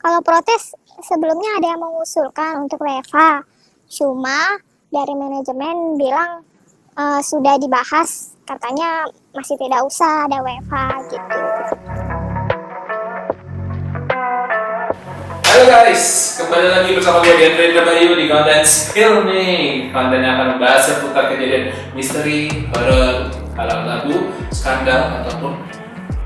Kalau protes sebelumnya ada yang mengusulkan untuk WFH, cuma dari manajemen bilang sudah dibahas, katanya masih tidak usah ada WFH gitu. Halo guys, kembali lagi bersama gue Dian Bayu di konten Spill nih. Konten yang akan membahas seputar kejadian misteri, horor, hal lagu, skandal ataupun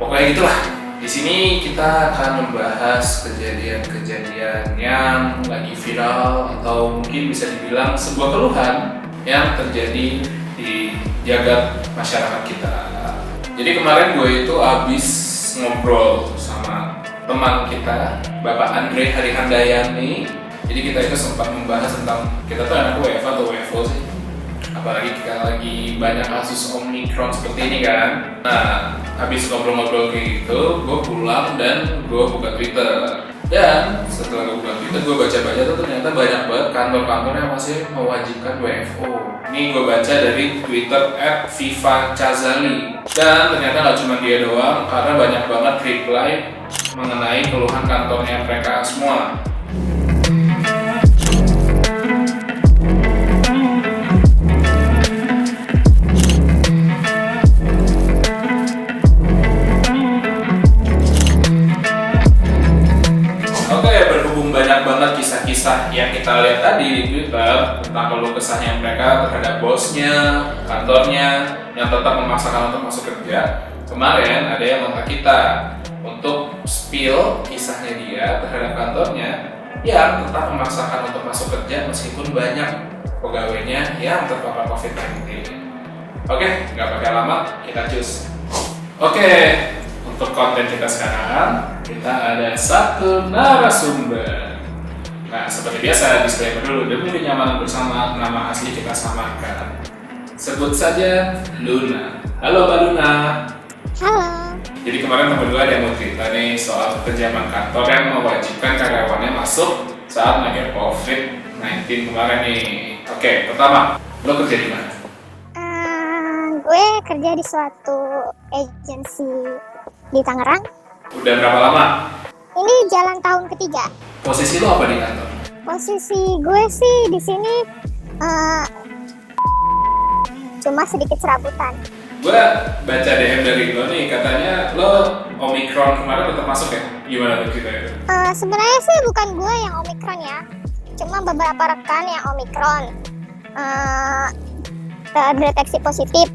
pokoknya gitulah. Di sini kita akan membahas kejadian-kejadian yang lagi viral atau mungkin bisa dibilang sebuah keluhan yang terjadi di jagat masyarakat kita. Jadi kemarin gue itu habis ngobrol sama teman kita, Bapak Andre Harihandayani. Jadi kita itu sempat membahas tentang kita tuh anak WFH atau WFO sih. Apalagi kita lagi banyak kasus Omicron seperti ini kan. Nah, habis ngobrol-ngobrol kayak gitu, gue pulang dan gue buka Twitter. Dan setelah gue buka Twitter, gue baca-baca tuh ternyata banyak banget kantor-kantor yang masih mewajibkan WFO. Ini gue baca dari Twitter @vivacazali. Dan ternyata nggak cuma dia doang, karena banyak banget reply mengenai keluhan kantornya mereka semua. Oke, berhubung banyak banget kisah-kisah yang kita lihat tadi di Twitter tentang keluh kesahnya mereka terhadap bosnya, kantornya, yang tetap memaksakan untuk masuk kerja. Kemarin ada yang kontak kita untuk spill kisahnya dia terhadap kantornya yang tetap memaksakan untuk masuk kerja meskipun banyak pegawainya yang terpapar COVID-19. Oke, nggak pakai lama, kita cus. Oke, untuk konten kita sekarang, kita ada satu narasumber. Nah, seperti biasa, disclaimer dulu, demi kenyamanan bersama, nama asli kita samakan. Sebut saja Luna. Halo Mbak Luna. Halo. Jadi kemarin temen gue ada yang mau cerita nih soal pekerjaan kantor yang mewajibkan karyawannya masuk saat lagi COVID-19 kemarin nih. Oke, pertama, lo kerja di mana? Gue kerja di suatu agensi di Tangerang. Udah berapa lama? Ini jalan tahun ketiga. Posisi lo apa di kantor? Posisi gue sih di sini cuma sedikit serabutan. Gue baca DM dari lo nih, katanya lo Omicron kemarin tetap masuk ya? Gimana tuh kita itu? Sebenarnya sih bukan gue yang Omicron ya, cuma beberapa rekan yang Omicron terdeteksi positif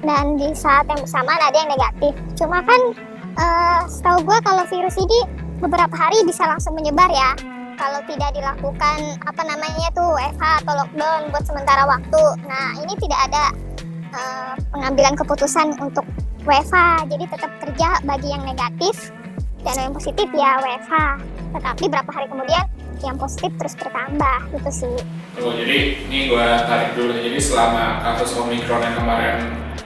dan di saat yang bersamaan ada yang negatif. Cuma kan setahu gue kalau virus ini beberapa hari bisa langsung menyebar ya kalau tidak dilakukan WFH atau lockdown buat sementara waktu. Nah, ini tidak ada pengambilan keputusan untuk WFH, jadi tetap kerja bagi yang negatif dan yang positif ya WFH. Tetapi berapa hari kemudian yang positif terus bertambah gitu sih. Oh, jadi ini gue tarik dulu. Jadi selama kasus Omicron yang kemarin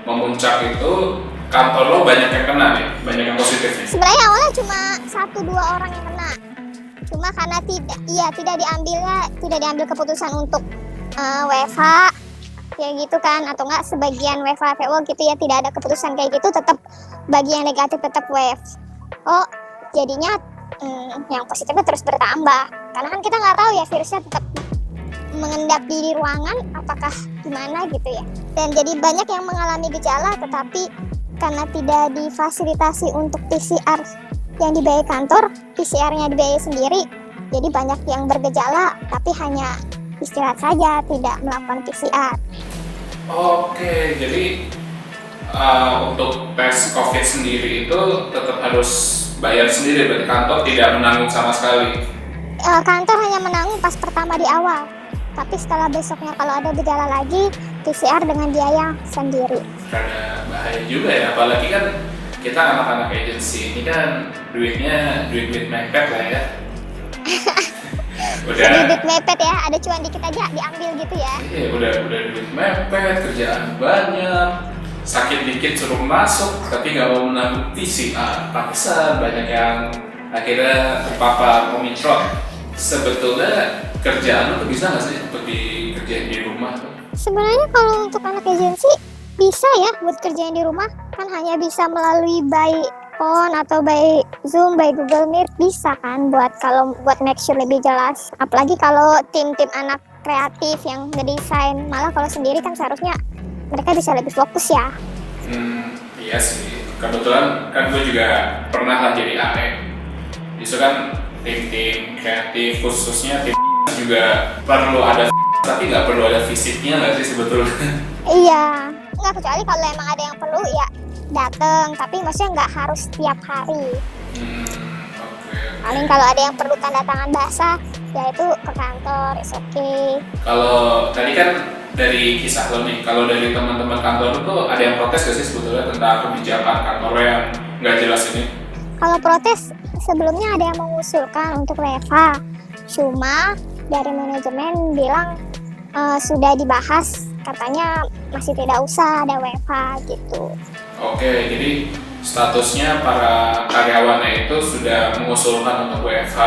memuncak itu, kantor lo banyak yang kena nih, banyak yang positif nih. Sebenarnya awalnya cuma 1-2 orang yang kena. Cuma karena tidak diambil keputusan untuk WFH kayak gitu kan, atau enggak sebagian WFH gitu ya, tidak ada keputusan kayak gitu, tetap bagi yang negatif tetap WFH. Jadinya yang positifnya terus bertambah. Karena kan kita nggak tahu ya virusnya tetap mengendap di ruangan apakah gimana gitu ya. Dan jadi banyak yang mengalami gejala tetapi karena tidak difasilitasi untuk PCR yang dibiayai kantor, PCR-nya dibiayai sendiri. Jadi banyak yang bergejala tapi hanya istirahat saja, tidak melakukan PCR. Oke, jadi untuk tes COVID sendiri itu tetap harus bayar sendiri, berarti kantor tidak menanggung sama sekali? Kantor hanya menanggung pas pertama di awal, tapi setelah besoknya kalau ada gejala lagi, PCR dengan biaya sendiri. Karena bahaya juga ya, apalagi kan kita anak-anak agensi ini kan duitnya duit mepet lah ya. Udah duit mepet ya, ada cuan dikit aja diambil gitu ya. Iya, udah duit mepet, kerjaan banyak, sakit dikit suruh masuk tapi nggak mau menanggung PCR. Pantesan banyak yang akhirnya terpapar Omicron. Sebetulnya kerjaan lo bisa nggak sih untuk dikerjain di rumah? Sebenarnya kalau untuk anak agensi bisa ya buat kerjain di rumah, kan hanya bisa melalui by telepon atau by Zoom, by Google Meet bisa kan buat make sure lebih jelas. Apalagi kalau tim-tim anak kreatif yang ngedesain, malah kalau sendiri kan seharusnya mereka bisa lebih fokus ya. Iya sih. Kebetulan kan gue juga pernah lah jadi AE. Justru kan tim-tim kreatif khususnya tim juga perlu ada tapi nggak perlu ada fisiknya nggak sih sebetulnya? Iya, nggak kecuali kalau emang ada yang perlu ya dateng, tapi maksudnya nggak harus setiap hari. Oke. Paling kalau ada yang perlu tanda tangan basah, ya itu ke kantor, is okay. Kalau tadi kan dari kisah lo nih, kalau dari teman-teman kantor lo tuh ada yang protes gak sih sebetulnya tentang kebijakan kantornya yang nggak jelas ini? Kalau protes, sebelumnya ada yang mengusulkan untuk WFH. Cuma dari manajemen bilang sudah dibahas, katanya masih tidak usah ada WFH gitu. Oke, jadi statusnya para karyawannya itu sudah mengusulkan untuk WFH,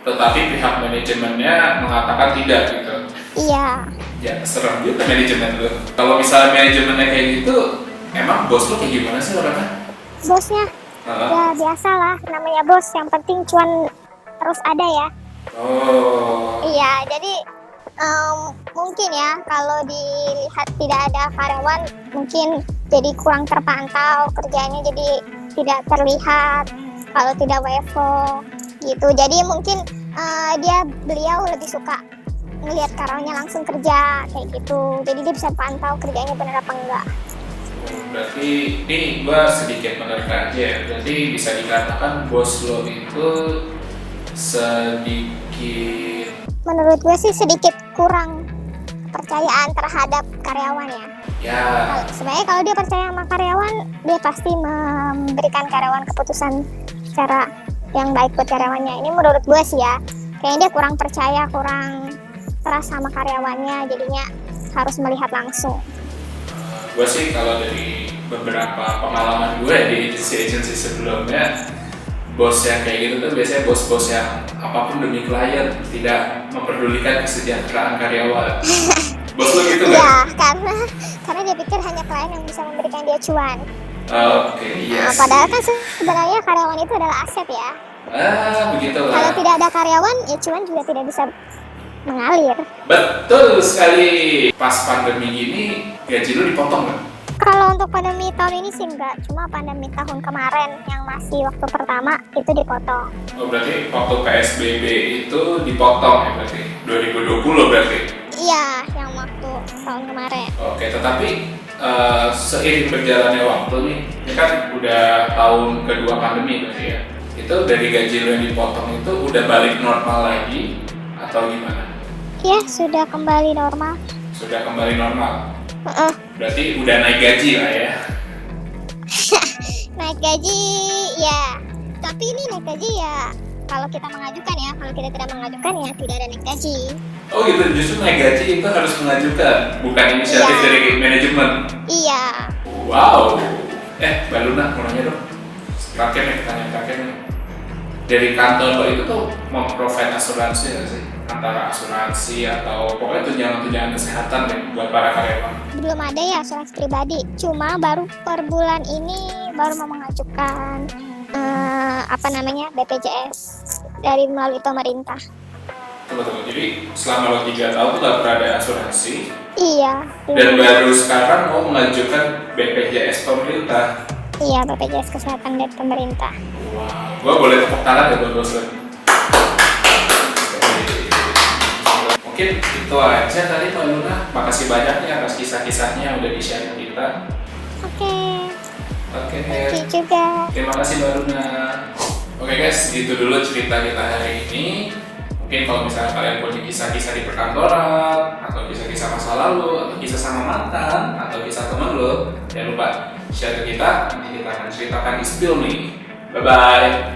tetapi pihak manajemennya mengatakan tidak gitu. Iya, Ya, serem juga manajemen lo. Kalau misalnya manajemennya kayak gitu, emang bos lo kayak gimana sih orangnya? bosnya ya biasalah, namanya bos, yang penting cuan terus ada ya. Oh. Iya, jadi mungkin ya kalau dilihat tidak ada karyawan, mungkin jadi kurang terpantau kerjanya, jadi tidak terlihat kalau tidak WFO gitu. Jadi mungkin beliau lebih suka ngelihat karyawannya langsung kerja kayak gitu. Jadi dia bisa pantau kerjanya benar apa enggak. Berarti ini gua sedikit menerka aja ya. Berarti bisa dikatakan bos lo itu sedikit, Menurut gue sih sedikit kurang kepercayaan terhadap karyawannya. ya. Sebenarnya kalau dia percaya sama karyawan, dia pasti memberikan karyawan keputusan secara yang baik buat karyawannya. Ini menurut gue sih ya, kayaknya dia kurang percaya, kurang trust sama karyawannya, jadinya harus melihat langsung. Gue sih kalau dari beberapa pengalaman gue di agency sebelumnya, bos yang kayak gitu tuh biasanya bos-bos yang apapun demi klien, tidak memperdulikan kesejahteraan karyawan. Bos lo gitu nggak? Ya, karena dia pikir hanya klien yang bisa memberikan dia cuan. Oke, iya. Padahal kan sebenarnya karyawan itu adalah aset ya. Begitulah. Kalau tidak ada karyawan, ya cuan juga tidak bisa mengalir. Betul sekali. Pas pandemi gini, gaji lu dipotong nggak? Kalau untuk pandemi tahun ini sih enggak, cuma pandemi tahun kemarin yang masih waktu pertama itu dipotong. Oh, berarti waktu PSBB itu dipotong ya berarti? 2020 berarti? Iya, yang waktu tahun kemarin. Oke, tetapi seiring berjalannya waktu nih, ini kan udah tahun kedua pandemi berarti ya? Itu dari gaji lu yang dipotong itu udah balik normal lagi atau gimana? Iya, sudah kembali normal. Sudah kembali normal? Berarti udah naik gaji lah ya? Naik gaji ya, tapi ini naik gaji ya kalau kita mengajukan ya, kalau kita tidak mengajukan ya tidak ada naik gaji. Oh gitu, justru naik gaji itu harus mengajukan, bukan inisiatif Iya. dari manajemen. Iya, Wow. Mbak Luna, mau nanya dong. Terakhir nih, pertanyaan terakhir nih. Dari kantor lo itu tuh memprovide asuransi nggak sih? Antara asuransi atau pokoknya tunjangan-tunjangan kesehatan deh buat para karyawan. belum ada ya asuransi pribadi, cuma baru per bulan ini baru mau mengajukan BPJS dari melalui pemerintah. Tunggu. Jadi selama lo 3 tahun tuh nggak pernah ada asuransi. Iya. Dan baru sekarang mau mengajukan BPJS pemerintah. Iya, BPJS kesehatan dari pemerintah. Wow. Gua boleh tepuk tangan ya buat bos lo? Mungkin itu aja tadi Mbak Luna. Makasih banyak nih atas kisah-kisahnya yang udah di-share ke kita. Oke. Oke. Thank you juga. Terima kasih Mbak Luna. Oke guys, gitu dulu cerita kita hari ini. Mungkin kalau misalnya kalian punya kisah-kisah di perkantoran, atau kisah-kisah masa lalu, atau kisah sama mantan, atau kisah teman lo, jangan lupa share ke kita. Nanti kita akan ceritakan di spill nih. Bye-bye.